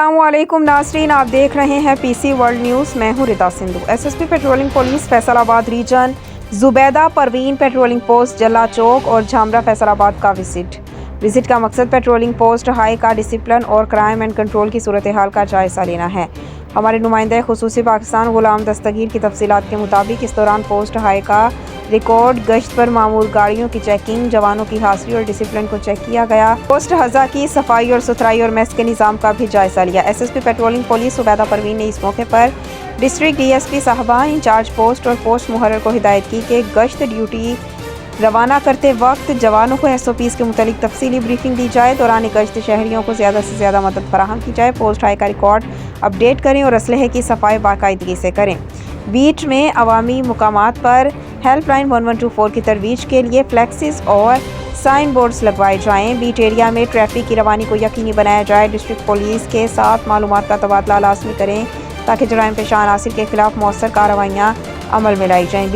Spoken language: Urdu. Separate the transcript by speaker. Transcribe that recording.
Speaker 1: السلام علیکم ناظرین، آپ دیکھ رہے ہیں پی سی ورلڈ نیوز۔ میں ہوں Rita Sindhu. S S P patrolling police Faisalabad region Zubaida Parveen patrolling post Jalla Chowk اور جھامرہ فیصل آباد کا وزٹ کا مقصد پیٹرولنگ پوسٹ ہائی کا ڈسپلن اور کرائم اینڈ کنٹرول کی صورتحال کا جائزہ لینا ہے۔ ہمارے نمائندہ خصوصی پاکستان غلام دستگیر کی تفصیلات کے مطابق اس دوران پوسٹ ہائی کا ریکارڈ گشت پر معمول گاڑیوں کی چیکنگ، جوانوں کی حاضری اور ڈسپلن کو چیک کیا گیا۔ پوسٹ ہزا کی صفائی اور ستھرائی اور میس کے نظام کا بھی جائزہ لیا۔ S S P patrolling police Zubeda Parveen نے اس موقع پر ڈسٹرکٹ ڈی ایس پی صاحبہ انچارج پوسٹ اور پوسٹ محرر کو ہدایت کی کہ گشت ڈیوٹی روانہ کرتے وقت جوانوں کو ایس او پیز کے متعلق تفصیلی بریفنگ دی جائے۔ دوران گشت شہریوں کو زیادہ سے زیادہ مدد فراہم کی جائے۔ پوسٹ ہائی کا ریکارڈ اپڈیٹ کریں اور اسلحے کی صفائی باقاعدگی سے کریں۔ بیٹ میں عوامی مقامات پر ہیلپ لائن 1124 کی ترویج کے لیے فلیکسز اور سائن بورڈز لگوائے جائیں۔ بیٹ ایریا میں ٹریفک کی روانی کو یقینی بنایا جائے۔ ڈسٹرکٹ پولیس کے ساتھ معلومات کا تبادلہ لازمی کریں تاکہ جرائم پیشہ عناصر کے خلاف مؤثر کارروائیاں عمل میں لائی جائیں۔